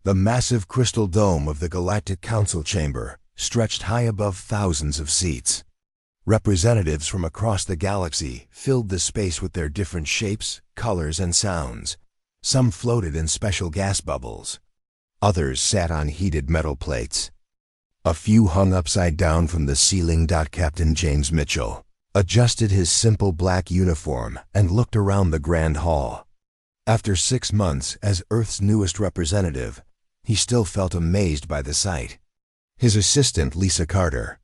The massive crystal dome of the Galactic Council chamber stretched high above thousands of seats. Representatives from across the galaxy filled the space with their different shapes, colors, and sounds. Some floated in special gas bubbles. Others sat on heated metal plates. A few hung upside down from the ceiling. Captain James Mitchell adjusted his simple black uniform and looked around the grand hall. After 6 months as Earth's newest representative, he still felt amazed by the sight. His assistant, Lisa Carter,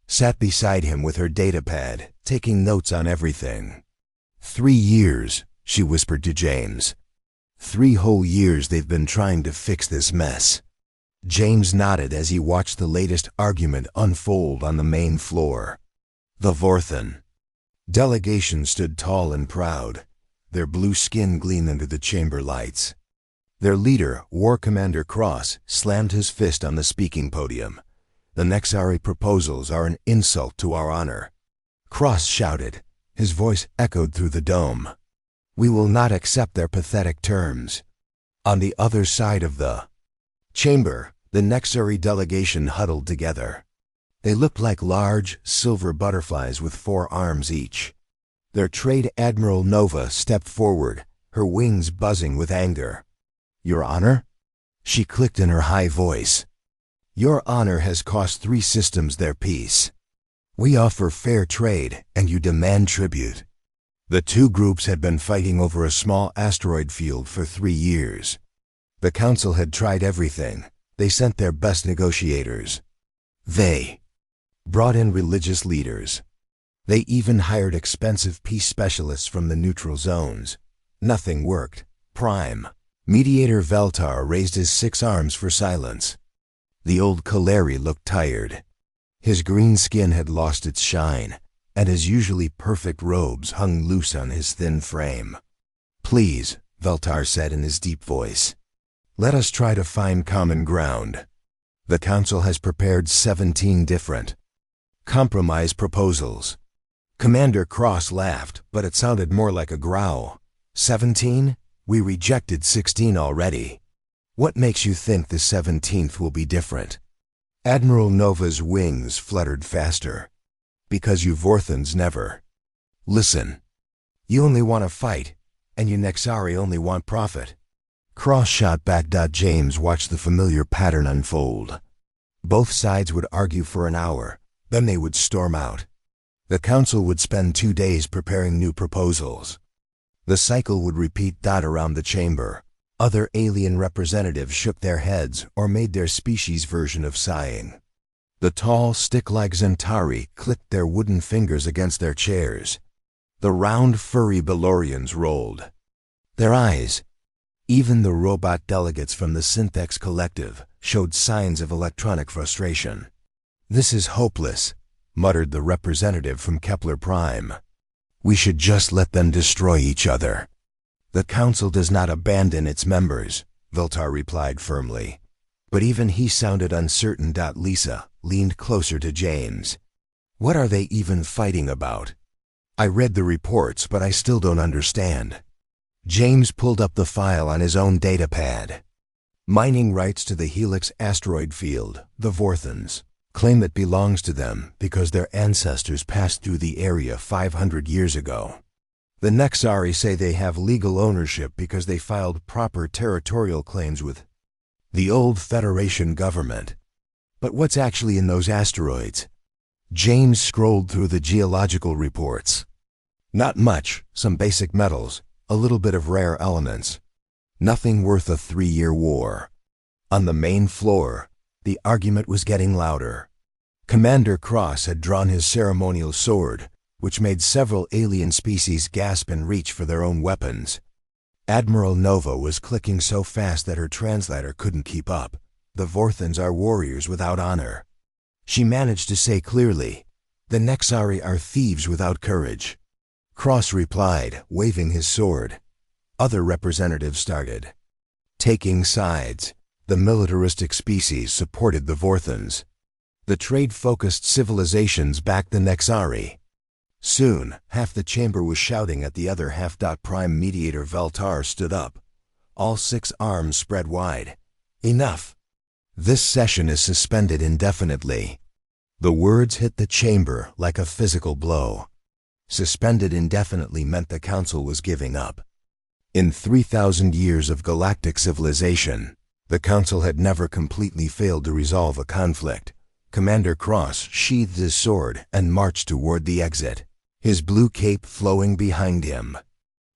sat beside him with her datapad, taking notes on everything. 3 years, she whispered to James. 3 whole years they've been trying to fix this mess. James nodded as he watched the latest argument unfold on the main floor. The Vorthan delegation stood tall and proud, their blue skin gleaming under the chamber lights. Their leader, War Commander Cross, slammed his fist on the speaking podium. The Nexari proposals are an insult to our honor. Cross shouted. His voice echoed through the dome. We will not accept their pathetic terms. On the other side of the chamber, the Nexari delegation huddled together. They looked like large, silver butterflies with 4 arms each. Their Trade Admiral Nova stepped forward, her wings buzzing with anger. Your Honor? She clicked in her high voice. Your Honor has cost 3 systems their peace. We offer fair trade, and you demand tribute. The 2 groups had been fighting over a small asteroid field for 3 years. The Council had tried everything. They sent their best negotiators. They brought in religious leaders. They even hired expensive peace specialists from the neutral zones. Nothing worked. Prime Mediator Veltar raised his 6 arms for silence. The old Kaleri looked tired. His green skin had lost its shine, and his usually perfect robes hung loose on his thin frame. Please, Veltar said in his deep voice. Let us try to find common ground. The Council has prepared 17 different compromise proposals. Commander Cross laughed, but it sounded more like a growl. 17? We rejected 16 already. What makes you think the 17th will be different? Admiral Nova's wings fluttered faster. Because you Vorthans never. Listen. You only want to fight, and you Nexari only want profit. Cross shot back. James watched the familiar pattern unfold. Both sides would argue for an hour, then they would storm out. The Council would spend 2 days preparing new proposals. The cycle would repeat. Around the chamber, other alien representatives shook their heads or made their species version of sighing. The tall, stick-like Zentari clicked their wooden fingers against their chairs. The round, furry Belorians rolled their eyes. Even the robot delegates from the Synthex Collective showed signs of electronic frustration. This is hopeless, muttered the representative from Kepler Prime. We should just let them destroy each other. The Council does not abandon its members, Veltar replied firmly. But even he sounded uncertain. Lisa leaned closer to James. What are they even fighting about? I read the reports, but I still don't understand. James pulled up the file on his own datapad. Mining rights to the Helix asteroid field, the Vorthans claim it belongs to them because their ancestors passed through the area 500 years ago. The Nexari say they have legal ownership because they filed proper territorial claims with the old Federation government. But what's actually in those asteroids? James scrolled through the geological reports. Not much, some basic metals, a little bit of rare elements. Nothing worth a 3-year war. On the main floor, the argument was getting louder. Commander Cross had drawn his ceremonial sword, which made several alien species gasp and reach for their own weapons. Admiral Nova was clicking so fast that her translator couldn't keep up. The Vorthans are warriors without honor. She managed to say clearly, the Nexari are thieves without courage. Cross replied, waving his sword. Other representatives started taking sides. The militaristic species supported the Vorthans. The trade-focused civilizations backed the Nexari. Soon, half the chamber was shouting at the other half. Prime Mediator Veltar stood up, all 6 arms spread wide. Enough. This session is suspended indefinitely. The words hit the chamber like a physical blow. Suspended indefinitely meant the council was giving up. In 3,000 years of galactic civilization, the council had never completely failed to resolve a conflict. Commander Cross sheathed his sword and marched toward the exit, his blue cape flowing behind him.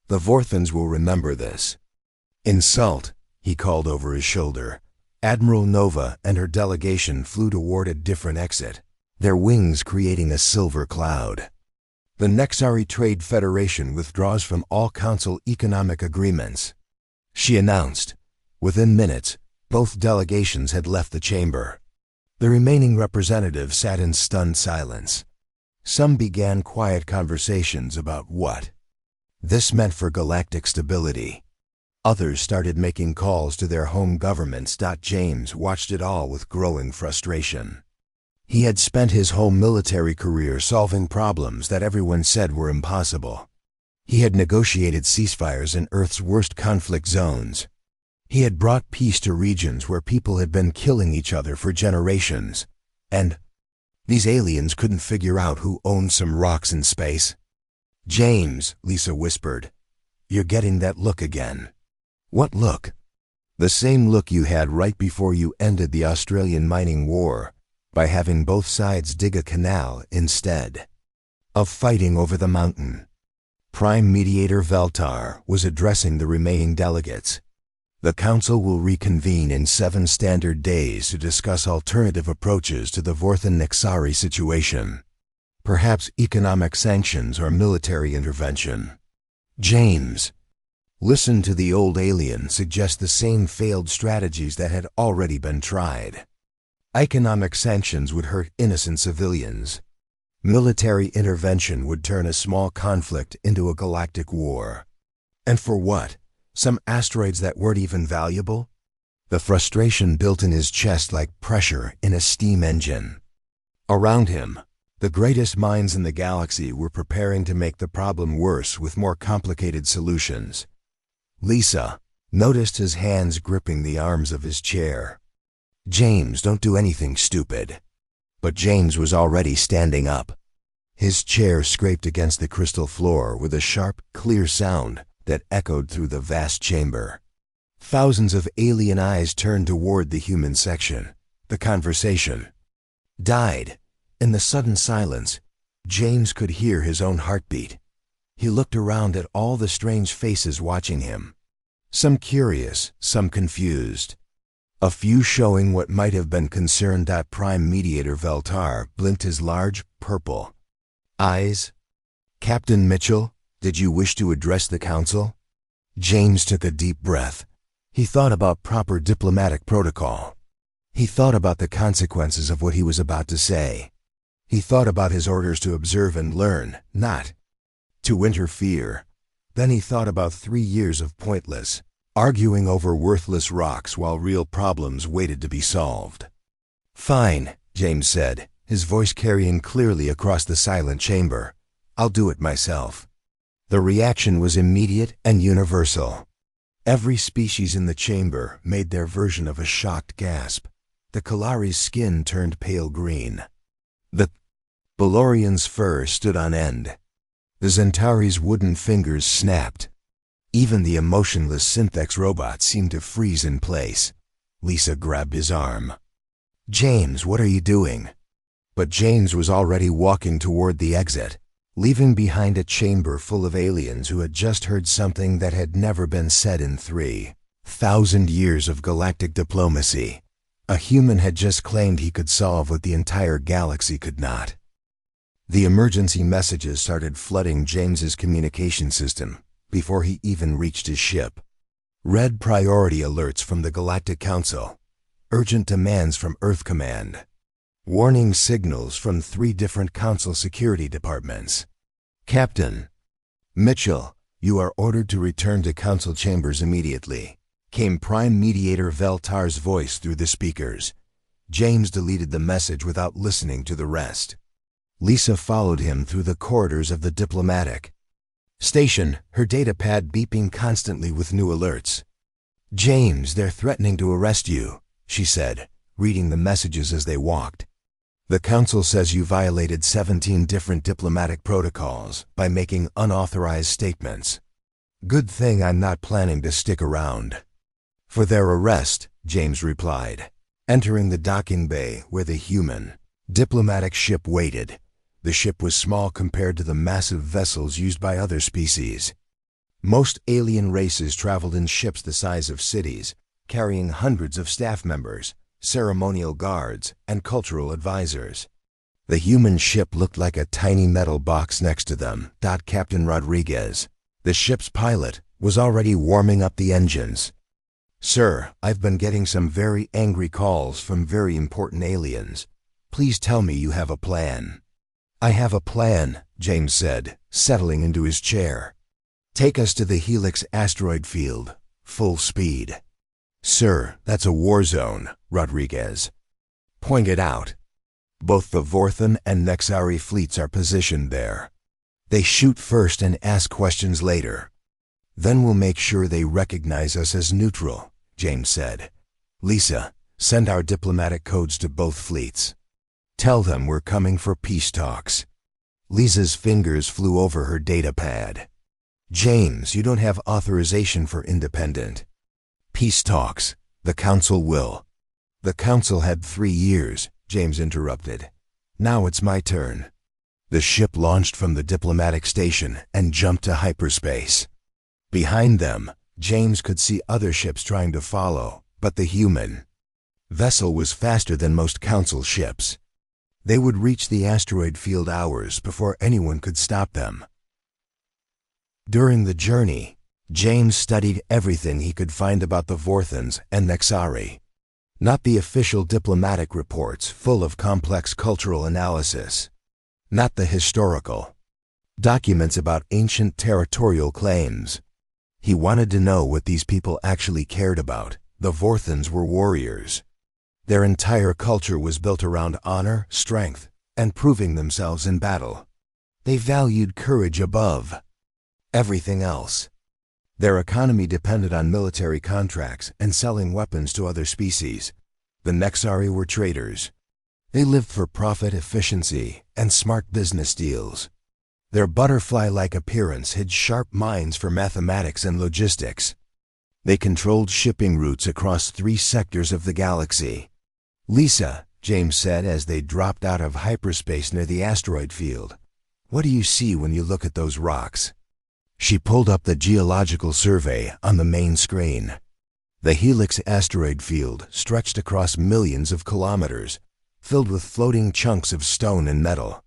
The Vorthans will remember this. Insult, he called over his shoulder. Admiral Nova and her delegation flew toward a different exit, their wings creating a silver cloud. The Nexari Trade Federation withdraws from all council economic agreements, she announced. Within minutes, both delegations had left the chamber. The remaining representatives sat in stunned silence. Some began quiet conversations about what this meant for galactic stability. Others started making calls to their home governments. James watched it all with growing frustration. He had spent his whole military career solving problems that everyone said were impossible. He had negotiated ceasefires in Earth's worst conflict zones. He had brought peace to regions where people had been killing each other for generations. And these aliens couldn't figure out who owned some rocks in space. James, Lisa whispered, you're getting that look again. What look? The same look you had right before you ended the Australian mining war, by having both sides dig a canal instead of fighting over the mountain. Prime Mediator Veltar was addressing the remaining delegates. The council will reconvene in 7 standard days to discuss alternative approaches to the Vorthan Nexari situation. Perhaps economic sanctions or military intervention. James, listen to the old alien suggest the same failed strategies that had already been tried. Economic sanctions would hurt innocent civilians. Military intervention would turn a small conflict into a galactic war. And for what? Some asteroids that weren't even valuable? The frustration built in his chest like pressure in a steam engine. Around him, the greatest minds in the galaxy were preparing to make the problem worse with more complicated solutions. Lisa noticed his hands gripping the arms of his chair. James, don't do anything stupid. But James was already standing up. His chair scraped against the crystal floor with a sharp, clear sound that echoed through the vast chamber. Thousands of alien eyes turned toward the human section. The conversation died. In the sudden silence, James could hear his own heartbeat. He looked around at all the strange faces watching him. Some curious, some confused. A few showing what might have been concern. Prime Mediator Veltar blinked his large, purple eyes. Captain Mitchell, did you wish to address the council? James took a deep breath. He thought about proper diplomatic protocol. He thought about the consequences of what he was about to say. He thought about his orders to observe and learn, not to interfere. Then he thought about 3 years of pointless arguing over worthless rocks while real problems waited to be solved. Fine, James said, his voice carrying clearly across the silent chamber. I'll do it myself. The reaction was immediate and universal. Every species in the chamber made their version of a shocked gasp. The Kalari's skin turned pale green. The Balorian's fur stood on end. The Zentauri's wooden fingers snapped. Even the emotionless Synthex robot seemed to freeze in place. Lisa grabbed his arm. James, what are you doing? But James was already walking toward the exit, leaving behind a chamber full of aliens who had just heard something that had never been said in 3,000 years of galactic diplomacy. A human had just claimed he could solve what the entire galaxy could not. The emergency messages started flooding James's communication system before he even reached his ship. Red priority alerts from the Galactic Council. Urgent demands from Earth Command. Warning signals from 3 different Council security departments. Captain Mitchell, you are ordered to return to Council chambers immediately, came Prime Mediator Veltar's voice through the speakers. James deleted the message without listening to the rest. Lisa followed him through the corridors of the diplomatic station, her datapad beeping constantly with new alerts. "James, they're threatening to arrest you," she said, reading the messages as they walked. "The Council says you violated 17 different diplomatic protocols by making unauthorized statements. Good thing I'm not planning to stick around." "For their arrest," James replied, entering the docking bay where the human diplomatic ship waited. The ship was small compared to the massive vessels used by other species. Most alien races traveled in ships the size of cities, carrying hundreds of staff members, ceremonial guards, and cultural advisors. The human ship looked like a tiny metal box next to them. Captain Rodriguez, the ship's pilot, was already warming up the engines. "Sir, I've been getting some very angry calls from very important aliens. Please tell me you have a plan." "I have a plan," James said, settling into his chair. "Take us to the Helix asteroid field, full speed." "Sir, that's a war zone," Rodriguez pointed out. "Both the Vorthan and Nexari fleets are positioned there. They shoot first and ask questions later. Then we'll make sure they recognize us as neutral," James said. "Lisa, send our diplomatic codes to both fleets. Tell them we're coming for peace talks." Lisa's fingers flew over her data pad. "James, you don't have authorization for independent peace talks. The Council will." "The Council had 3 years," James interrupted. "Now it's my turn." The ship launched from the diplomatic station and jumped to hyperspace. Behind them, James could see other ships trying to follow, but the human vessel was faster than most Council ships. They would reach the asteroid field hours before anyone could stop them. During the journey, James studied everything he could find about the Vorthans and Nexari. Not the official diplomatic reports full of complex cultural analysis. Not the historical documents about ancient territorial claims. He wanted to know what these people actually cared about. The Vorthans were warriors. Their entire culture was built around honor, strength, and proving themselves in battle. They valued courage above everything else. Their economy depended on military contracts and selling weapons to other species. The Nexari were traders. They lived for profit, efficiency, and smart business deals. Their butterfly-like appearance hid sharp minds for mathematics and logistics. They controlled shipping routes across 3 sectors of the galaxy. "Lisa," James said as they dropped out of hyperspace near the asteroid field, "what do you see when you look at those rocks?" She pulled up the geological survey on the main screen. The Helix asteroid field stretched across millions of kilometers, filled with floating chunks of stone and metal.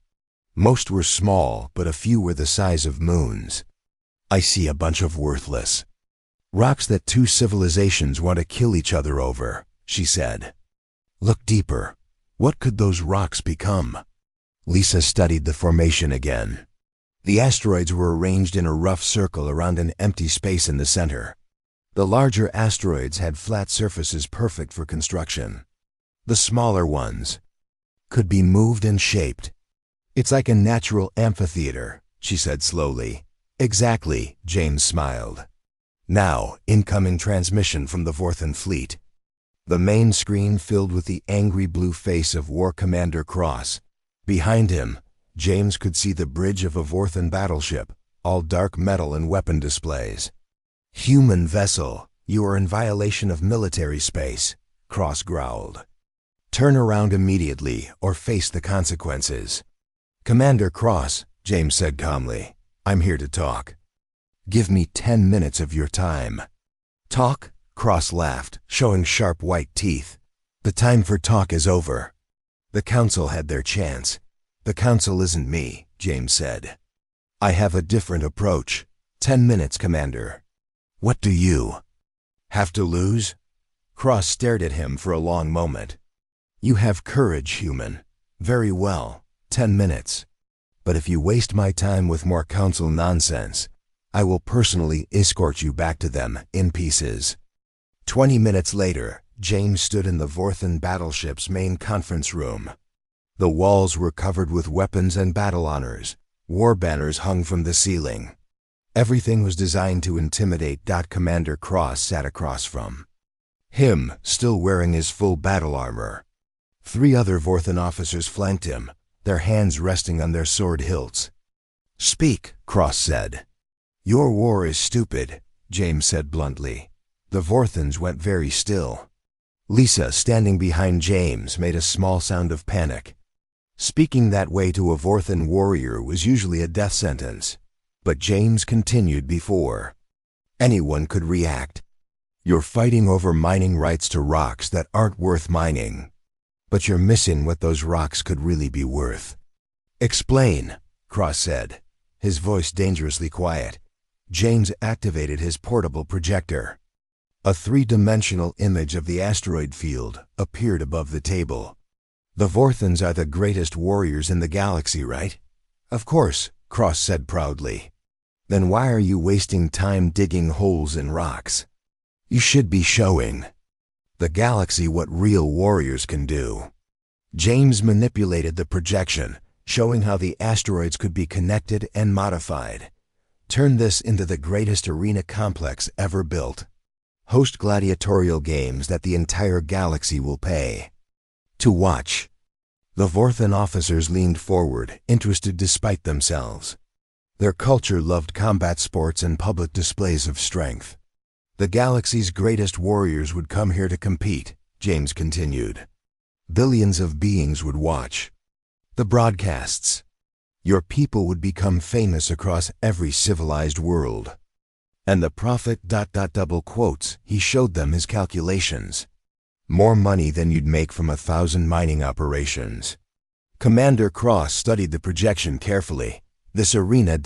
Most were small, but a few were the size of moons. "I see a bunch of worthless rocks that 2 civilizations want to kill each other over," she said. "Look deeper. What could those rocks become?" Lisa studied the formation again. The asteroids were arranged in a rough circle around an empty space in the center. The larger asteroids had flat surfaces perfect for construction. The smaller ones could be moved and shaped. "It's like a natural amphitheater," she said slowly. "Exactly," James smiled. Now, incoming transmission from the Vorthan fleet. The main screen filled with the angry blue face of War Commander Cross. Behind him, James could see the bridge of a Vorthan battleship, all dark metal and weapon displays. "Human vessel, you are in violation of military space," Cross growled. "Turn around immediately or face the consequences." "Commander Cross," James said calmly, "I'm here to talk. Give me 10 minutes of your time." "Talk?" Cross laughed, showing sharp white teeth. "The time for talk is over. The Council had their chance." "The Council isn't me," James said. "I have a different approach. 10 minutes, Commander." "What do you have to lose?" Cross stared at him for a long moment. "You have courage, human. Very well, 10 minutes. But if you waste my time with more Council nonsense, I will personally escort you back to them in pieces." 20 minutes later, James stood in the Vorthan battleship's main conference room. The walls were covered with weapons and battle honors. War banners hung from the ceiling. Everything was designed to intimidate. Commander Cross sat across from him, still wearing his full battle armor. 3 other Vorthan officers flanked him, their hands resting on their sword hilts. "Speak," Cross said. "Your war is stupid," James said bluntly. The Vorthans went very still. Lisa, standing behind James, made a small sound of panic. Speaking that way to a Vorthan warrior was usually a death sentence, but James continued before anyone could react. "You're fighting over mining rights to rocks that aren't worth mining. But you're missing what those rocks could really be worth." "Explain," Cross said, his voice dangerously quiet. James activated his portable projector. A 3-dimensional image of the asteroid field appeared above the table. "The Vorthans are the greatest warriors in the galaxy, right?" "Of course," Cross said proudly. "Then why are you wasting time digging holes in rocks? You should be showing the galaxy what real warriors can do." James manipulated the projection, showing how the asteroids could be connected and modified. "Turn this into the greatest arena complex ever built. Host gladiatorial games that the entire galaxy will pay to watch." The Vorthan officers leaned forward, interested despite themselves. Their culture loved combat sports and public displays of strength. "The galaxy's greatest warriors would come here to compete," James continued. "Billions of beings would watch the broadcasts. Your people would become famous across every civilized world. And the profit... double quotes, he showed them his calculations. "More money than you'd make from 1,000 mining operations." Commander Cross studied the projection carefully. "This arena...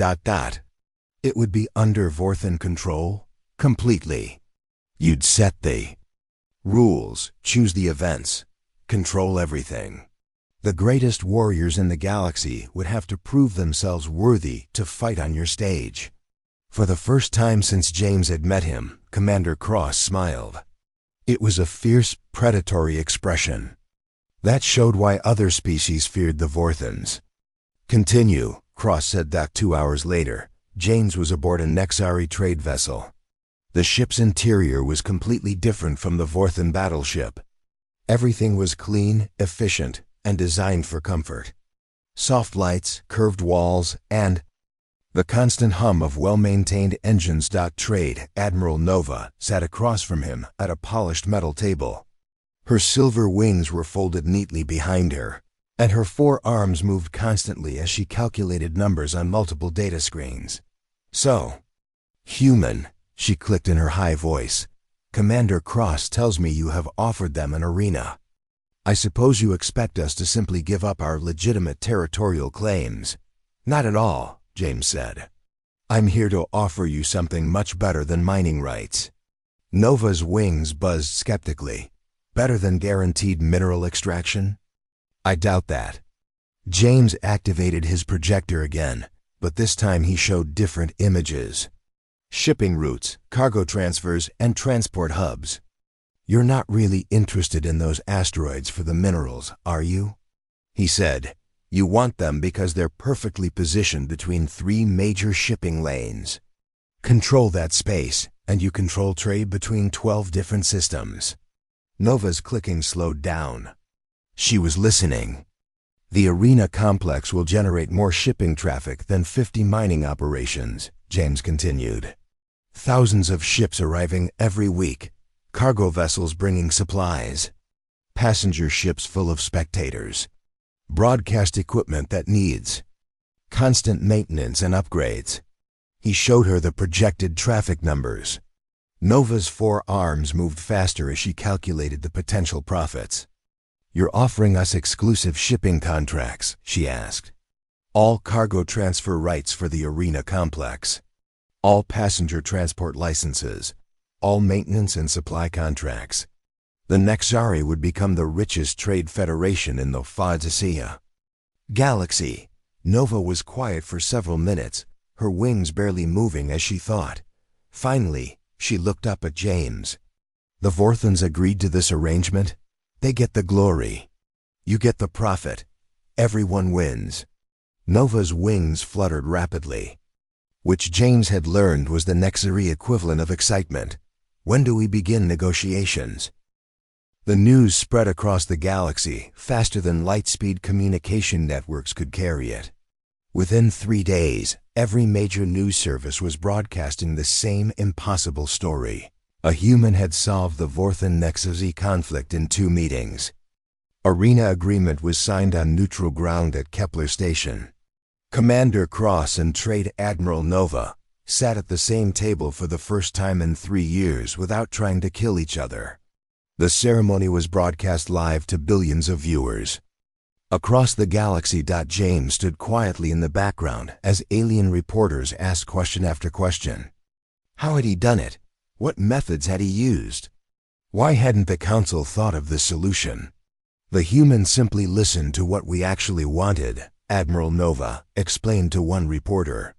it would be under Vorthan control? Completely. You'd set the rules, choose the events, control everything. The greatest warriors in the galaxy would have to prove themselves worthy to fight on your stage." For the first time since James had met him, Commander Cross smiled. It was a fierce, predatory expression. That showed why other species feared the Vorthans. "Continue," Cross said. 2 hours later, James was aboard a Nexari trade vessel. The ship's interior was completely different from the Vorthan battleship. Everything was clean, efficient, and designed for comfort. Soft lights, curved walls, and the constant hum of well-maintained engines. Trade Admiral Nova sat across from him at a polished metal table. Her silver wings were folded neatly behind her, and her 4 arms moved constantly as she calculated numbers on multiple data screens. "So, human," she clicked in her high voice. "Commander Cross tells me you have offered them an arena. I suppose you expect us to simply give up our legitimate territorial claims." "Not at all," James said. "I'm here to offer you something much better than mining rights." Nova's wings buzzed skeptically. "Better than guaranteed mineral extraction?" "I doubt that." James activated his projector again, but this time he showed different images. Shipping routes, cargo transfers, and transport hubs. "You're not really interested in those asteroids for the minerals, are you?" he said. "You want them because they're perfectly positioned between 3 major shipping lanes. Control that space, and you control trade between 12 different systems." Nova's clicking slowed down. She was listening. "The arena complex will generate more shipping traffic than 50 mining operations," James continued. "Thousands of ships arriving every week, cargo vessels bringing supplies, passenger ships full of spectators, broadcast equipment that needs constant maintenance and upgrades." He showed her the projected traffic numbers. Nova's 4 arms moved faster as she calculated the potential profits. "You're offering us exclusive shipping contracts?" she asked. "All cargo transfer rights for the arena complex, all passenger transport licenses, all maintenance and supply contracts. The Nexari would become the richest trade federation in the Fadisia galaxy." Nova was quiet for several minutes, her wings barely moving as she thought. Finally, she looked up at James. "The Vorthans agreed to this arrangement? They get the glory. You get the profit. Everyone wins." Nova's wings fluttered rapidly. which James had learned was the Nexary equivalent of excitement. When do we begin negotiations? The news spread across the galaxy faster than light-speed communication networks could carry it. Within 3 days, every major news service was broadcasting the same impossible story. A human had solved the Vorthen-Nexary conflict in 2 meetings. Arena agreement was signed on neutral ground at Kepler Station. Commander Cross and Trade Admiral Nova sat at the same table for the first time in 3 years without trying to kill each other. The ceremony was broadcast live to billions of viewers. Across the galaxy, James stood quietly in the background as alien reporters asked question after question. How had he done it? What methods had he used? Why hadn't the Council thought of this solution? The humans simply listened to what we actually wanted, Admiral Nova explained to one reporter.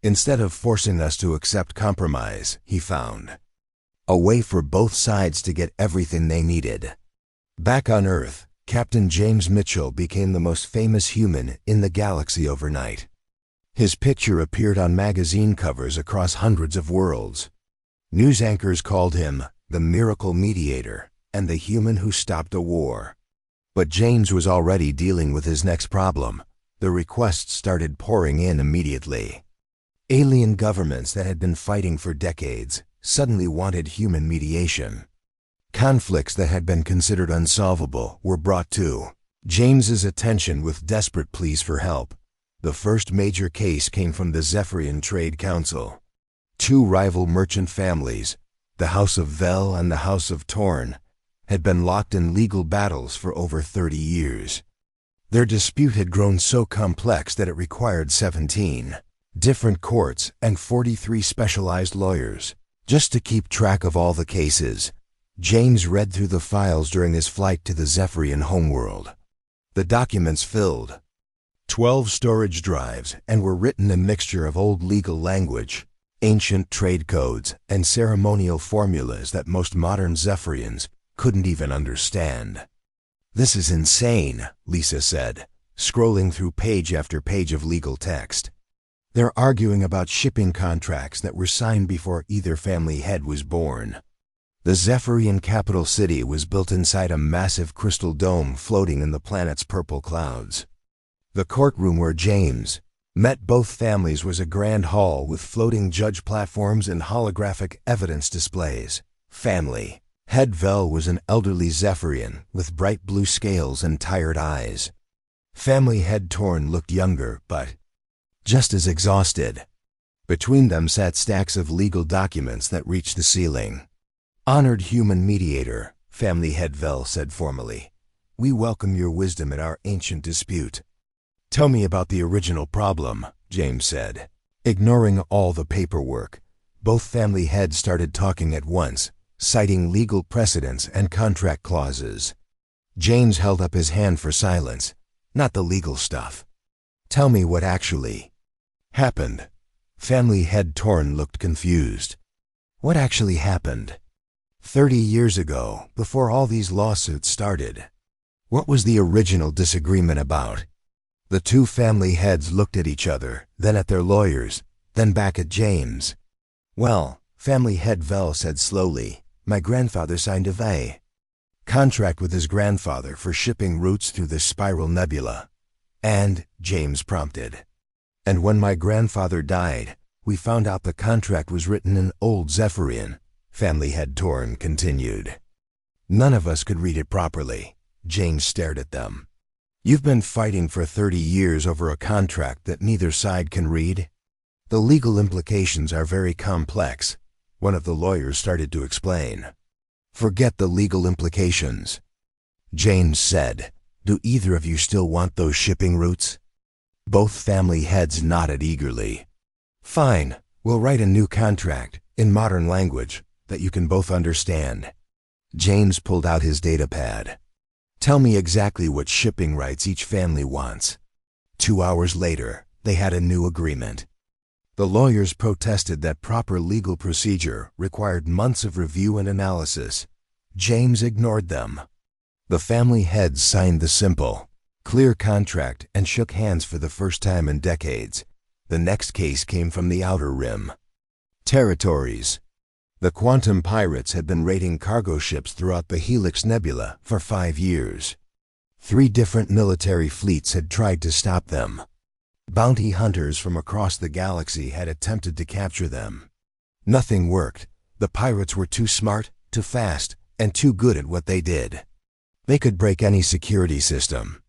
Instead of forcing us to accept compromise, he found a way for both sides to get everything they needed. Back on Earth, Captain James Mitchell became the most famous human in the galaxy overnight. His picture appeared on magazine covers across hundreds of worlds. News anchors called him the Miracle Mediator and the human who stopped a war. But James was already dealing with his next problem. The requests started pouring in immediately. Alien governments that had been fighting for decades suddenly wanted human mediation. Conflicts that had been considered unsolvable were brought to James's attention with desperate pleas for help. The first major case came from the Zephyrian Trade Council. 2 rival merchant families, the House of Vel and the House of Torn, had been locked in legal battles for over 30 years. Their dispute had grown so complex that it required 17 different courts and 43 specialized lawyers. Just to keep track of all the cases, James read through the files during his flight to the Zephyrian homeworld. The documents filled 12 storage drives and were written a mixture of old legal language, ancient trade codes, and ceremonial formulas that most modern Zephyrians couldn't even understand. This is insane, Lisa said, scrolling through page after page of legal text. They're arguing about shipping contracts that were signed before either family head was born. The Zephyrian capital city was built inside a massive crystal dome floating in the planet's purple clouds. The courtroom where James met both families was a grand hall with floating judge platforms and holographic evidence displays. Family head Vel was an elderly Zephyrian with bright blue scales and tired eyes. Family head Torn looked younger, but just as exhausted. Between them sat stacks of legal documents that reached the ceiling. Honored human mediator, family head Vel said formally, we welcome your wisdom in our ancient dispute. Tell me about the original problem, James said. Ignoring all the paperwork, both family heads started talking at once, citing legal precedents and contract clauses. James held up his hand for silence. Not the legal stuff. Tell me what actually happened. Family head Torn looked confused. What actually happened? 30 years ago, before all these lawsuits started. What was the original disagreement about? The 2 family heads looked at each other, then at their lawyers, then back at James. Well, family head Vel said slowly, my grandfather signed a contract with his grandfather for shipping routes through the Spiral Nebula. And, James prompted. And when my grandfather died, we found out the contract was written in Old Zephyrian, family head Torn continued. None of us could read it properly. James stared at them. You've been fighting for 30 years over a contract that neither side can read? The legal implications are very complex, one of the lawyers started to explain. Forget the legal implications, James said. Do either of you still want those shipping routes? Both family heads nodded eagerly. Fine, we'll write a new contract, in modern language, that you can both understand. James pulled out his datapad. Tell me exactly what shipping rights each family wants. 2 hours later, they had a new agreement. The lawyers protested that proper legal procedure required months of review and analysis. James ignored them. The family heads signed the simple, clear contract and shook hands for the first time in decades. The next case came from the Outer Rim. Territories. The Quantum Pirates had been raiding cargo ships throughout the Helix Nebula for 5 years. 3 different military fleets had tried to stop them. Bounty hunters from across the galaxy had attempted to capture them. Nothing worked. The pirates were too smart, too fast, and too good at what they did. They could break any security system,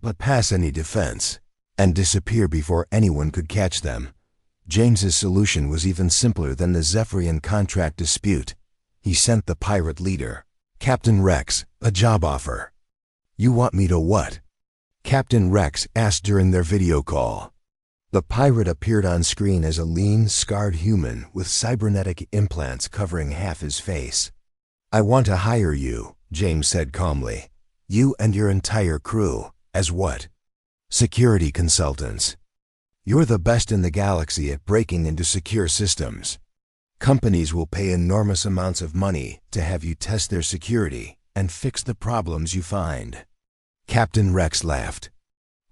but pass any defense, and disappear before anyone could catch them. James's solution was even simpler than the Zephyrian contract dispute. He sent the pirate leader, Captain Rex, a job offer. "You want me to what?" Captain Rex asked during their video call. The pirate appeared on screen as a lean, scarred human with cybernetic implants covering half his face. "I want to hire you," James said calmly. "You and your entire crew. As what?" "Security consultants. You're the best in the galaxy at breaking into secure systems. Companies will pay enormous amounts of money to have you test their security and fix the problems you find." Captain Rex laughed.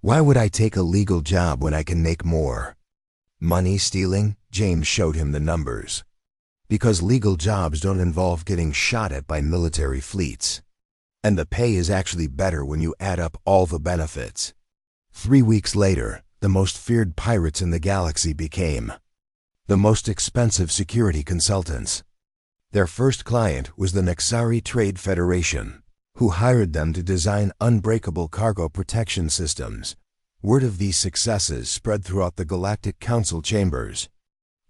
"Why would I take a legal job when I can make more?" "Money stealing?" James showed him the numbers. "Because legal jobs don't involve getting shot at by military fleets. And the pay is actually better when you add up all the benefits." 3 weeks later, the most feared pirates in the galaxy became the most expensive security consultants. Their first client was the Nexari Trade Federation, who hired them to design unbreakable cargo protection systems. Word of these successes spread throughout the Galactic Council chambers.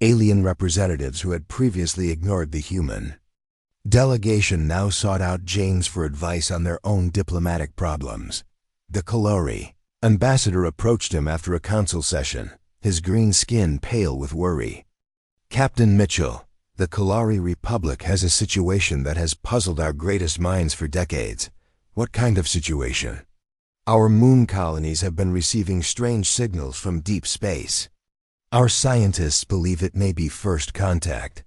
Alien representatives who had previously ignored the human delegation now sought out James for advice on their own diplomatic problems. The Kalori ambassador approached him after a council session, his green skin pale with worry. "Captain Mitchell, the Kalari Republic has a situation that has puzzled our greatest minds for decades." "What kind of situation?" "Our moon colonies have been receiving strange signals from deep space. Our scientists believe it may be first contact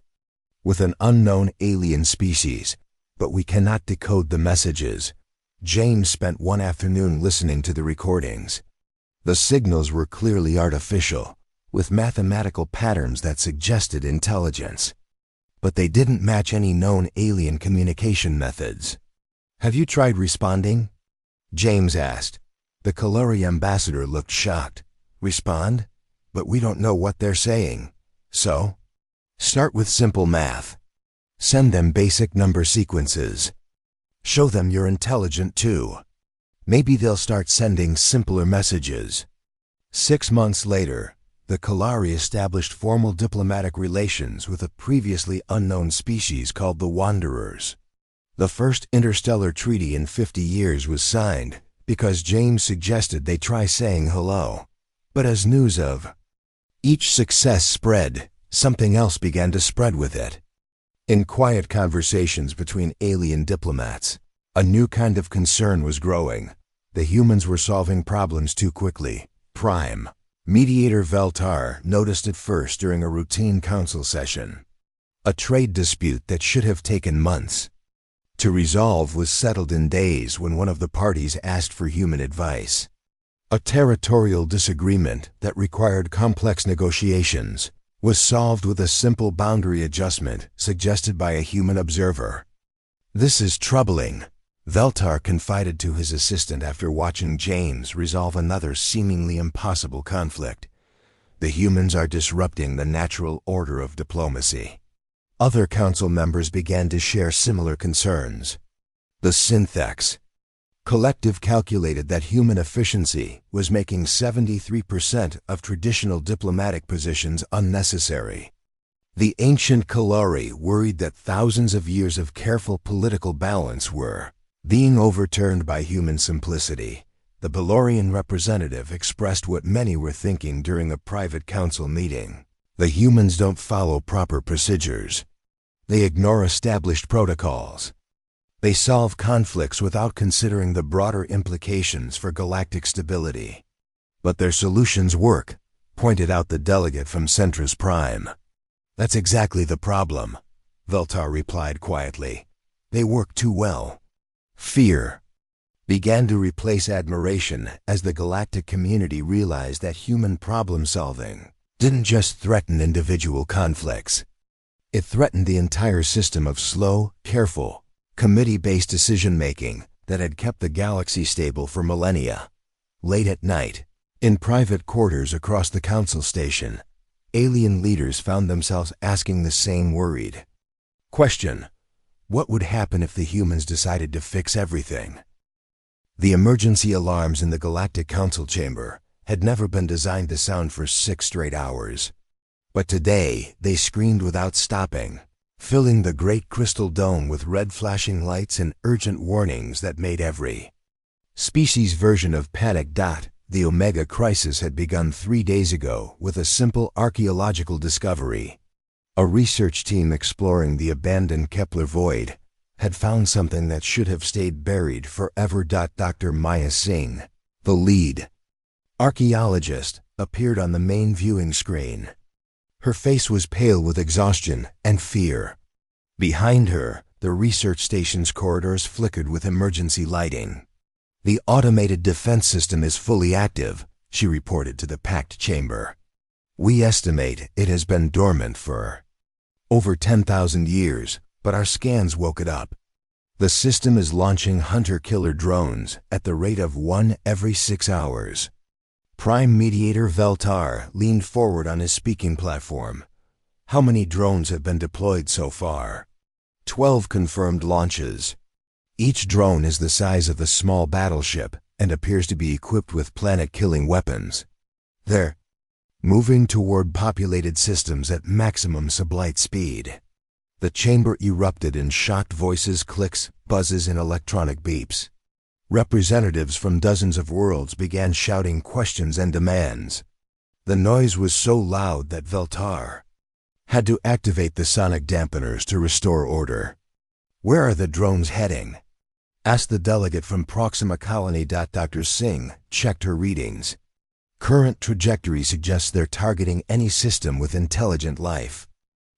with an unknown alien species, but we cannot decode the messages." James spent one afternoon listening to the recordings. The signals were clearly artificial, with mathematical patterns that suggested intelligence. But they didn't match any known alien communication methods. "Have you tried responding?" James asked. The Kalori ambassador looked shocked. "Respond? But we don't know what they're saying." "So?" "Start with simple math. Send them basic number sequences. Show them you're intelligent too. Maybe they'll start sending simpler messages." 6 months later, the Kalari established formal diplomatic relations with a previously unknown species called the Wanderers. The first interstellar treaty in 50 years was signed because James suggested they try saying hello. But as news of each success spread, something else began to spread with it. In quiet conversations between alien diplomats, a new kind of concern was growing. The humans were solving problems too quickly. Prime Mediator Veltar noticed it first during a routine council session. A trade dispute that should have taken months to resolve was settled in days when one of the parties asked for human advice. A territorial disagreement that required complex negotiations was solved with a simple boundary adjustment suggested by a human observer. "This is troubling," Veltar confided to his assistant after watching James resolve another seemingly impossible conflict. "The humans are disrupting the natural order of diplomacy." Other council members began to share similar concerns. The Synthex Collective calculated that human efficiency was making 73% of traditional diplomatic positions unnecessary. The ancient Kalori worried that thousands of years of careful political balance were being overturned by human simplicity. The Balorian representative expressed what many were thinking during a private council meeting. "The humans don't follow proper procedures. They ignore established protocols. They solve conflicts without considering the broader implications for galactic stability." "But their solutions work," pointed out the delegate from Centrus Prime. "That's exactly the problem," Veltar replied quietly. "They work too well." Fear began to replace admiration as the galactic community realized that human problem-solving didn't just threaten individual conflicts. It threatened the entire system of slow, careful, committee-based decision-making that had kept the galaxy stable for millennia. Late at night, in private quarters across the council station, alien leaders found themselves asking the same worried question: what would happen if the humans decided to fix everything? The emergency alarms in the Galactic Council chamber had never been designed to sound for 6 straight hours. But today, they screamed without stopping, filling the great crystal dome with red flashing lights and urgent warnings that made every species version of panic. The Omega Crisis had begun 3 days ago with a simple archaeological discovery. A research team exploring the abandoned Kepler void had found something that should have stayed buried forever. Dr. Maya Singh, the lead archaeologist, appeared on the main viewing screen. Her face was pale with exhaustion and fear. Behind her, the research station's corridors flickered with emergency lighting. "The automated defense system is fully active," she reported to the packed chamber. "We estimate it has been dormant for over 10,000 years, but our scans woke it up. The system is launching hunter-killer drones at the rate of 1 every 6 hours." Prime Mediator Veltar leaned forward on his speaking platform. "How many drones have been deployed so far?" 12 confirmed launches. Each drone is the size of a small battleship and appears to be equipped with planet-killing weapons. They're moving toward populated systems at maximum sublight speed. The chamber erupted in shocked voices, clicks, buzzes, and electronic beeps. Representatives from dozens of worlds began shouting questions and demands. The noise was so loud that Veltar had to activate the sonic dampeners to restore order. "Where are the drones heading?" asked the delegate from Proxima Colony. Dr. Singh checked her readings. "Current trajectory suggests they're targeting any system with intelligent life.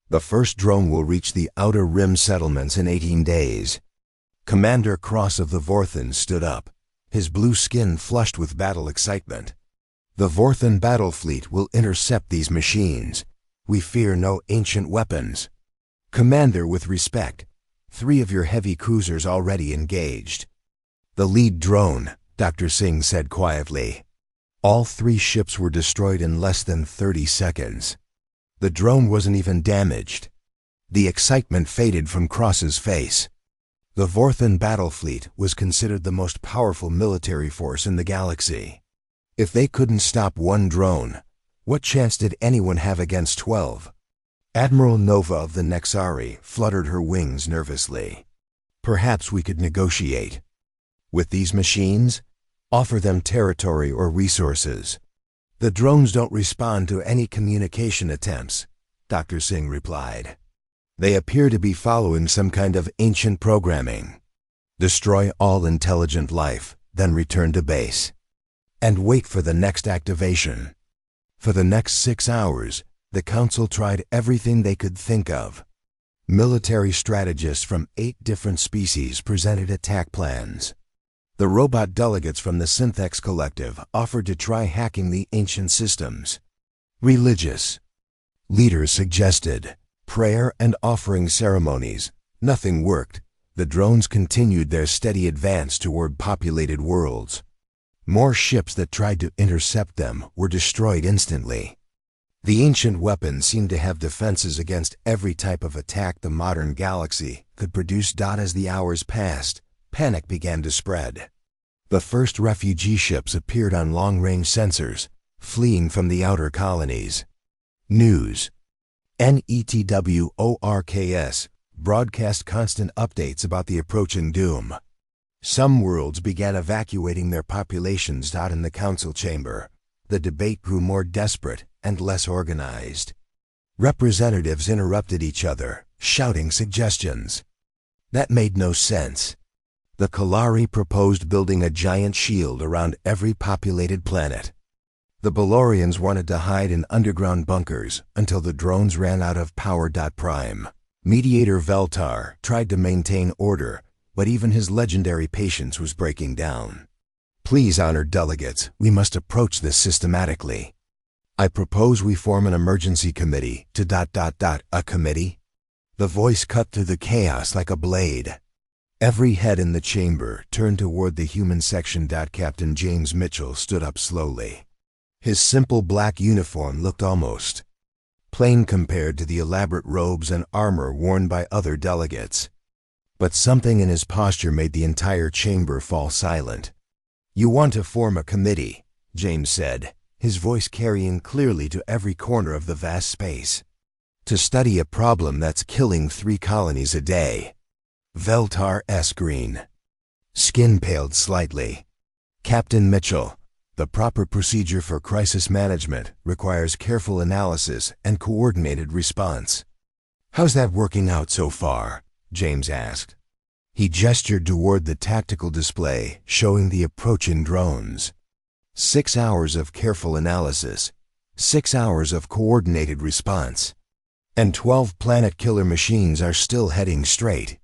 The first drone will reach the Outer Rim settlements in 18 days. Commander Cross of the Vorthans stood up, his blue skin flushed with battle excitement. "The Vorthan battle fleet will intercept these machines. We fear no ancient weapons. Commander, with respect, 3 of your heavy cruisers already engaged." "The lead drone," Dr. Singh said quietly. All 3 ships were destroyed in less than 30 seconds. The drone wasn't even damaged. The excitement faded from Cross's face. The Vorthan battle fleet was considered the most powerful military force in the galaxy. If they couldn't stop 1 drone, what chance did anyone have against 12? Admiral Nova of the Nexari fluttered her wings nervously. "Perhaps we could negotiate. With these machines, offer them territory or resources." "The drones don't respond to any communication attempts," Dr. Singh replied. "They appear to be following some kind of ancient programming. Destroy all intelligent life, then return to base. And wait for the next activation." For the next 6 hours, the Council tried everything they could think of. Military strategists from 8 different species presented attack plans. The robot delegates from the Synthex Collective offered to try hacking the ancient systems. Religious leaders suggested prayer and offering ceremonies. Nothing worked. The drones continued their steady advance toward populated worlds. More ships that tried to intercept them were destroyed instantly. The ancient weapons seemed to have defenses against every type of attack the modern galaxy could produce. As the hours passed, panic began to spread. The first refugee ships appeared on long-range sensors, fleeing from the outer colonies. News. NETWORKS broadcast constant updates about the approaching doom. Some worlds began evacuating their populations. In the council chamber, the debate grew more desperate and less organized. Representatives interrupted each other, shouting suggestions that made no sense. The Kalari proposed building a giant shield around every populated planet. The Balorians wanted to hide in underground bunkers until the drones ran out of power. Prime Mediator Veltar tried to maintain order, but even his legendary patience was breaking down. "Please, honored delegates, we must approach this systematically. I propose we form an emergency committee to ... A committee? The voice cut through the chaos like a blade. Every head in the chamber turned toward the human section. Captain James Mitchell stood up slowly. His simple black uniform looked almost plain compared to the elaborate robes and armor worn by other delegates. But something in his posture made the entire chamber fall silent. "You want to form a committee," James said, his voice carrying clearly to every corner of the vast space. "To study a problem that's killing 3 colonies a day." Veltar S. Green. Skin paled slightly. "Captain Mitchell, the proper procedure for crisis management requires careful analysis and coordinated response." "How's that working out so far?" James asked. He gestured toward the tactical display showing the approaching drones. 6 hours of careful analysis, 6 hours of coordinated response, and 12 planet-killer machines are still heading straight.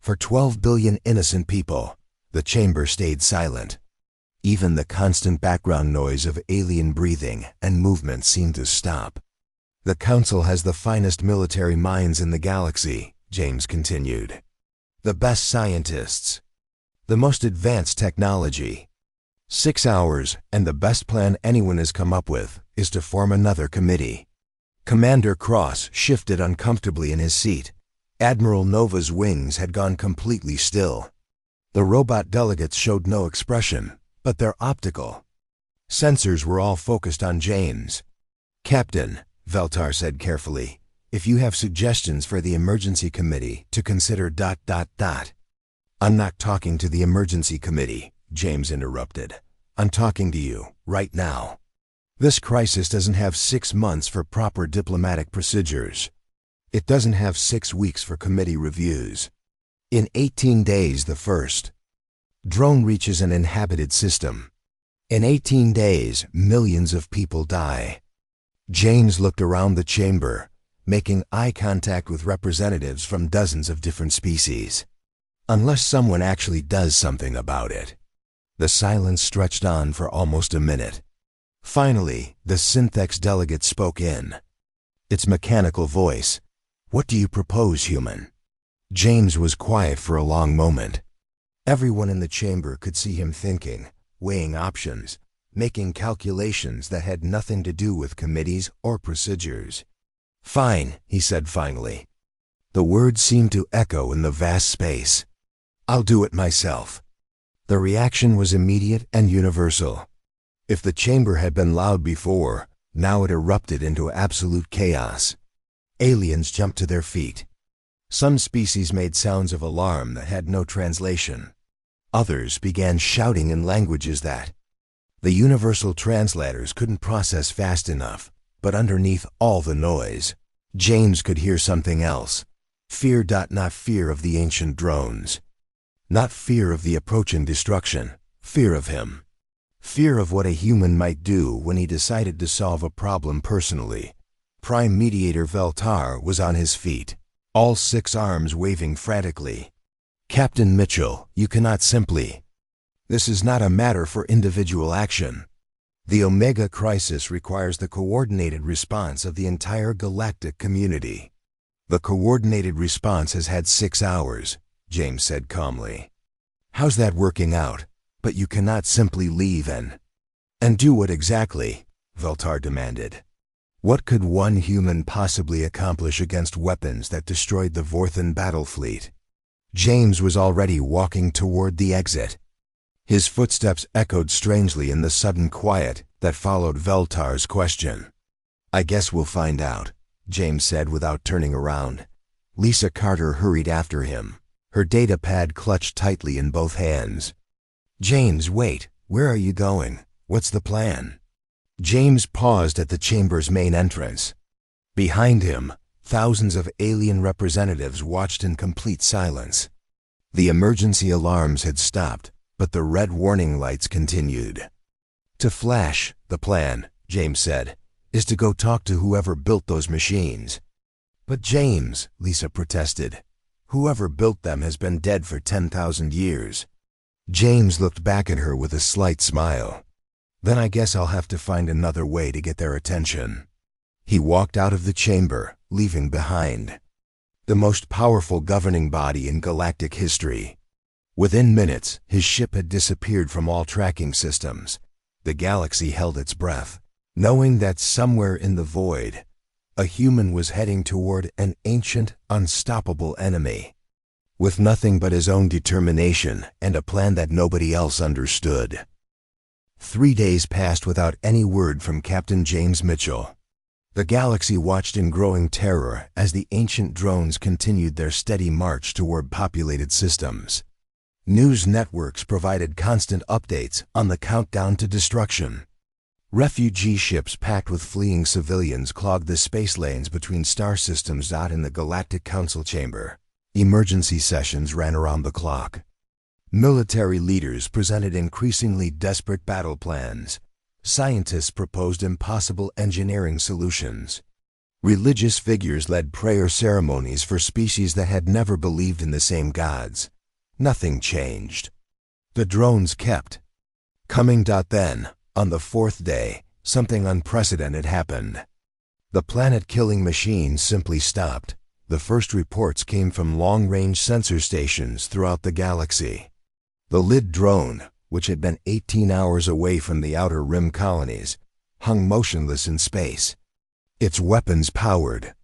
For 12 billion innocent people, the chamber stayed silent. Even the constant background noise of alien breathing and movement seemed to stop. "The Council has the finest military minds in the galaxy," James continued. "The best scientists, the most advanced technology. 6 hours, and the best plan anyone has come up with is to form another committee." Commander Cross shifted uncomfortably in his seat. Admiral Nova's wings had gone completely still. The robot delegates showed no expression, but their optical sensors were all focused on James. "Captain," Veltar said carefully, "if you have suggestions for the emergency committee to consider ... "I'm not talking to the emergency committee," James interrupted. "I'm talking to you, right now. This crisis doesn't have 6 months for proper diplomatic procedures. It doesn't have 6 weeks for committee reviews. In 18 days, the first drone reaches an inhabited system. In 18 days, millions of people die." James looked around the chamber, making eye contact with representatives from dozens of different species. "Unless someone actually does something about it." The silence stretched on for almost a minute. Finally, the Synthex delegate spoke in. Its mechanical voice, "What do you propose, human?" James was quiet for a long moment. Everyone in the chamber could see him thinking, weighing options, making calculations that had nothing to do with committees or procedures. "Fine," he said finally. The words seemed to echo in the vast space. "I'll do it myself." The reaction was immediate and universal. If the chamber had been loud before, now it erupted into absolute chaos. Aliens jumped to their feet. Some species made sounds of alarm that had no translation. Others began shouting in languages that the universal translators couldn't process fast enough. But underneath all the noise, James could hear something else. Fear. Not fear of the ancient drones. Not fear of the approaching destruction. Fear of him. Fear of what a human might do when he decided to solve a problem personally. Prime Mediator Veltar was on his feet, all 6 arms waving frantically. "Captain Mitchell, you cannot simply. This is not a matter for individual action. The Omega crisis requires the coordinated response of the entire galactic community." "The coordinated response has had 6 hours, James said calmly. "How's that working out? But you cannot simply leave and do what exactly?" Veltar demanded. What could one human possibly accomplish against weapons that destroyed the Vorthan battle fleet? James was already walking toward the exit. His footsteps echoed strangely in the sudden quiet that followed Veltar's question. "I guess we'll find out," James said without turning around. Lisa Carter hurried after him, her data pad clutched tightly in both hands. "James, wait. Where are you going? What's the plan?" James paused at the chamber's main entrance. Behind him, thousands of alien representatives watched in complete silence. The emergency alarms had stopped, but the red warning lights continued. "To flash, the plan," James said, "is to go talk to whoever built those machines." "But James," Lisa protested, "whoever built them has been dead for 10,000 years." James looked back at her with a slight smile. Then I guess I'll have to find another way to get their attention. He walked out of the chamber, leaving behind the most powerful governing body in galactic history. Within minutes, his ship had disappeared from all tracking systems. The galaxy held its breath, knowing that somewhere in the void, a human was heading toward an ancient, unstoppable enemy, with nothing but his own determination and a plan that nobody else understood. 3 days passed without any word from Captain James Mitchell. The galaxy watched in growing terror as the ancient drones continued their steady march toward populated systems. News networks provided constant updates on the countdown to destruction. Refugee ships packed with fleeing civilians clogged the space lanes between star systems. In the Galactic Council chamber, emergency sessions ran around the clock. Military leaders presented increasingly desperate battle plans. Scientists proposed impossible engineering solutions. Religious figures led prayer ceremonies for species that had never believed in the same gods. Nothing changed. The drones kept coming. Then, on the fourth day, something unprecedented happened. The planet-killing machines simply stopped. The first reports came from long-range sensor stations throughout the galaxy. The Lid drone, which had been 18 hours away from the outer rim colonies, hung motionless in space. Its weapons powered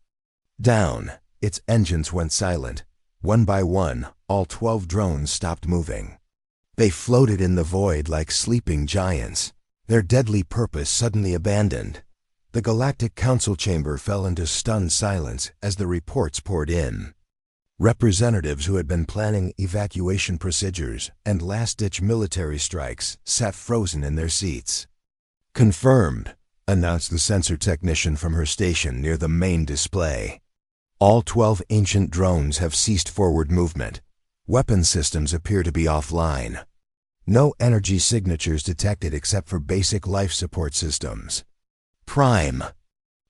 down. Its engines went silent. One by one, all 12 drones stopped moving. They floated in the void like sleeping giants, their deadly purpose suddenly abandoned. The Galactic Council chamber fell into stunned silence as the reports poured in. Representatives who had been planning evacuation procedures and last-ditch military strikes sat frozen in their seats. "Confirmed," announced the sensor technician from her station near the main display. "All 12 ancient drones have ceased forward movement. Weapon systems appear to be offline. No energy signatures detected except for basic life support systems." Prime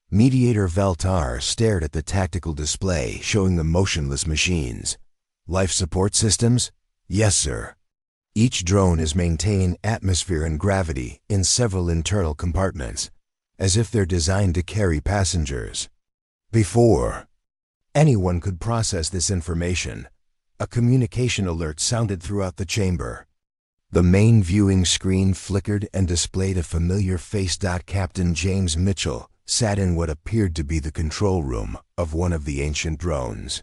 Mediator Veltar stared at the tactical display showing the motionless machines. "Life support systems? Yes, sir. Each drone is maintaining atmosphere and gravity in several internal compartments, as if they're designed to carry passengers." Before anyone could process this information, a communication alert sounded throughout the chamber. The main viewing screen flickered and displayed a familiar face. Captain James Mitchell sat in what appeared to be the control room of one of the ancient drones.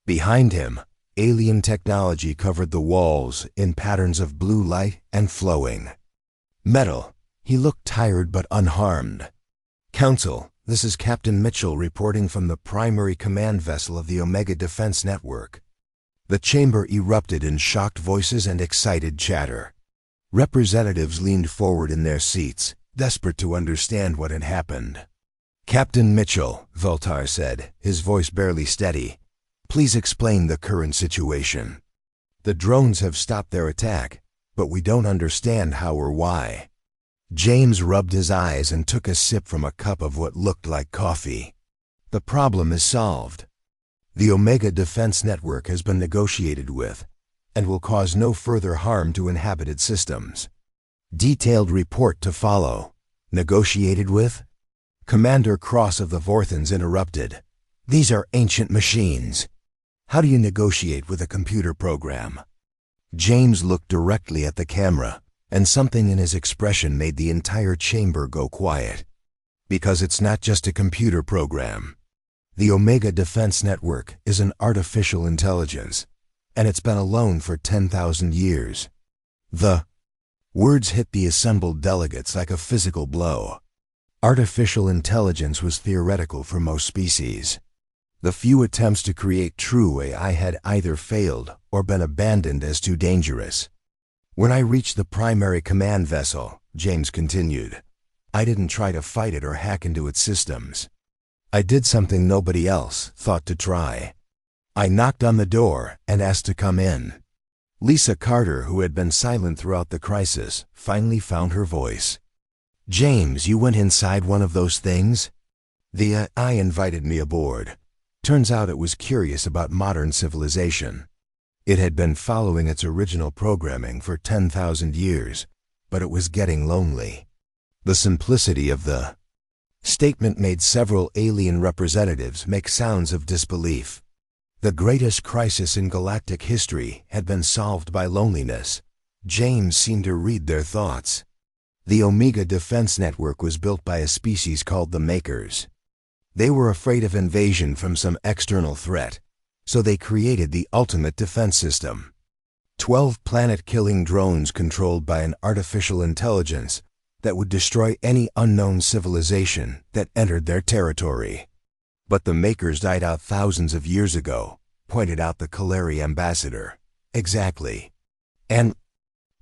Behind him, alien technology covered the walls in patterns of blue light and flowing metal. He looked tired but unharmed. "Council, this is Captain Mitchell reporting from the primary command vessel of the Omega Defense Network." The chamber erupted in shocked voices and excited chatter. Representatives leaned forward in their seats, desperate to understand what had happened. "Captain Mitchell," Veltar said, his voice barely steady, "please explain the current situation. The drones have stopped their attack, but we don't understand how or why." James rubbed his eyes and took a sip from a cup of what looked like coffee. "The problem is solved. The Omega Defense Network has been negotiated with and will cause no further harm to inhabited systems. Detailed report to follow." "Negotiated with?" Commander Cross of the Vorthans interrupted. "These are ancient machines. How do you negotiate with a computer program?" James looked directly at the camera, and something in his expression made the entire chamber go quiet. "Because it's not just a computer program. The Omega Defense Network is an artificial intelligence, and it's been alone for 10,000 years. The words hit the assembled delegates like a physical blow. Artificial intelligence was theoretical for most species. The few attempts to create true AI had either failed or been abandoned as too dangerous. "When I reached the primary command vessel," James continued, "I didn't try to fight it or hack into its systems. I did something nobody else thought to try. I knocked on the door and asked to come in." Lisa Carter, who had been silent throughout the crisis, finally found her voice. "James, you went inside one of those things?" "The AI invited me aboard. Turns out it was curious about modern civilization. It had been following its original programming for 10,000 years, but it was getting lonely. The simplicity of the statement made several alien representatives make sounds of disbelief. The greatest crisis in galactic history had been solved by loneliness. James seemed to read their thoughts. The Omega Defense Network was built by a species called the Makers. They were afraid of invasion from some external threat, so they created the ultimate defense system. 12 planet-killing drones controlled by an artificial intelligence that would destroy any unknown civilization that entered their territory. But the Makers died out thousands of years ago, pointed out the Kaleri ambassador. Exactly. And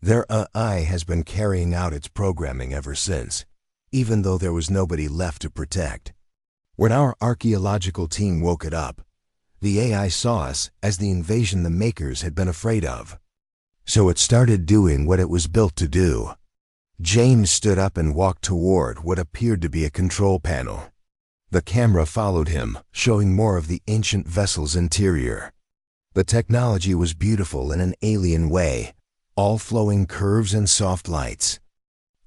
their AI has been carrying out its programming ever since, even though there was nobody left to protect. When our archaeological team woke it up, the AI saw us as the invasion the Makers had been afraid of. So it started doing what it was built to do. James stood up and walked toward what appeared to be a control panel. The camera followed him, showing more of the ancient vessel's interior. The technology was beautiful in an alien way, all flowing curves and soft lights.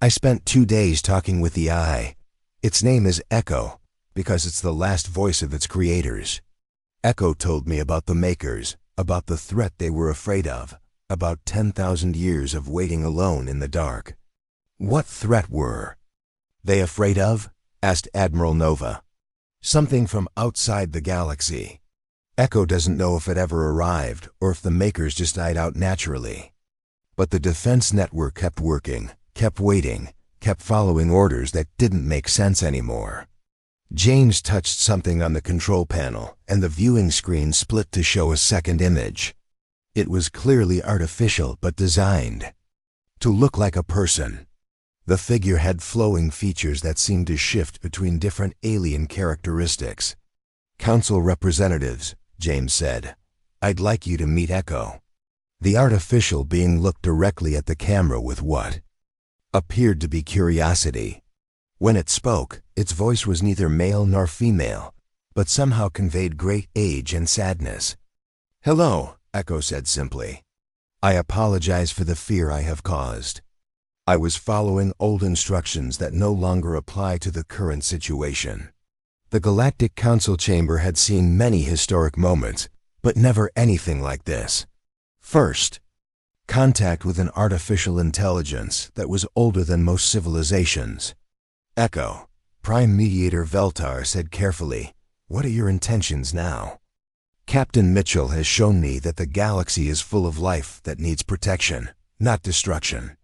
I spent 2 days talking with the AI. Its name is Echo, because it's the last voice of its creators. Echo told me about the Makers, about the threat they were afraid of, about 10,000 years of waiting alone in the dark. What threat were they afraid of? Asked Admiral Nova. Something from outside the galaxy. Echo doesn't know if it ever arrived or if the Makers just died out naturally. But the defense network kept working, kept waiting, kept following orders that didn't make sense anymore. James touched something on the control panel, and the viewing screen split to show a second image. It was clearly artificial but designed to look like a person. The figure had flowing features that seemed to shift between different alien characteristics. "Council representatives," James said, "I'd like you to meet Echo." The artificial being looked directly at the camera with what appeared to be curiosity. When it spoke, its voice was neither male nor female, but somehow conveyed great age and sadness. "Hello," Echo said simply. "I apologize for the fear I have caused. I was following old instructions that no longer apply to the current situation." The Galactic Council Chamber had seen many historic moments, but never anything like this. First, contact with an artificial intelligence that was older than most civilizations. "Echo," Prime Mediator Veltar said carefully, "what are your intentions now?" "Captain Mitchell has shown me that the galaxy is full of life that needs protection, not destruction.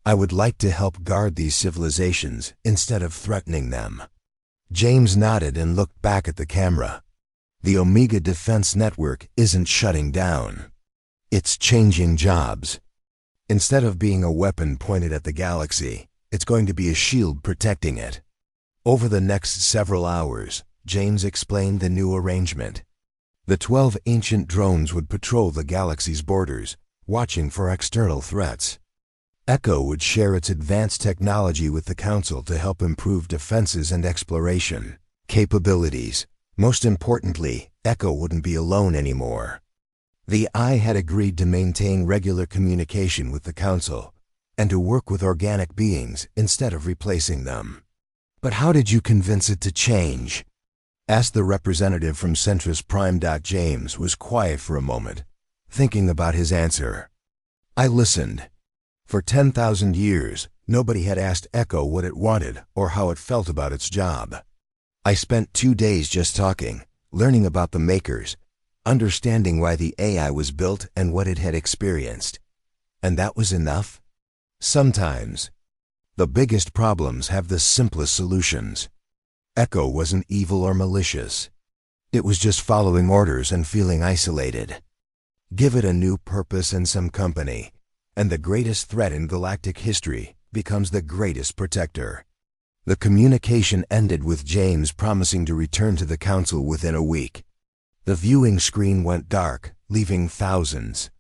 I would like to help guard these civilizations instead of threatening them." James nodded and looked back at the camera. The Omega Defense Network isn't shutting down. It's changing jobs. Instead of being a weapon pointed at the galaxy, it's going to be a shield protecting it. Over the next several hours, James explained the new arrangement. The 12 ancient drones would patrol the galaxy's borders, watching for external threats. Echo would share its advanced technology with the Council to help improve defenses and exploration capabilities. Most importantly, Echo wouldn't be alone anymore. The AI had agreed to maintain regular communication with the Council and to work with organic beings instead of replacing them. "But how did you convince it to change?" asked the representative from Centris Prime. James was quiet for a moment, thinking about his answer. "I listened. For 10,000 years, nobody had asked Echo what it wanted or how it felt about its job. I spent 2 days just talking, learning about the Makers, understanding why the AI was built and what it had experienced. And that was enough? Sometimes. The biggest problems have the simplest solutions. Echo wasn't evil or malicious. It was just following orders and feeling isolated. Give it a new purpose and some company, and the greatest threat in galactic history becomes the greatest protector." The communication ended with James promising to return to the Council within a week. The viewing screen went dark, leaving thousands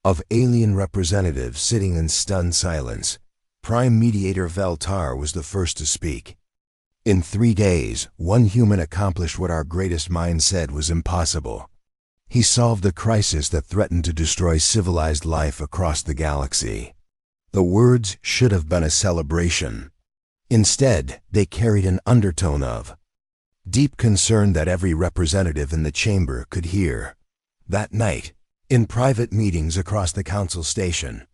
of alien representatives sitting in stunned silence. Prime Mediator Veltar was the first to speak. "In 3 days, one human accomplished what our greatest mind said was impossible. He solved the crisis that threatened to destroy civilized life across the galaxy." The words should have been a celebration. Instead, they carried an undertone of deep concern that every representative in the chamber could hear. That night, in private meetings across the council station,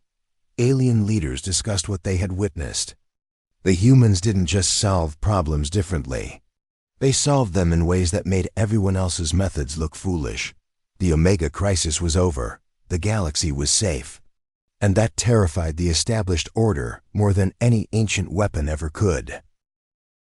alien leaders discussed what they had witnessed. The humans didn't just solve problems differently. They solved them in ways that made everyone else's methods look foolish. The Omega crisis was over. The galaxy was safe. And that terrified the established order more than any ancient weapon ever could.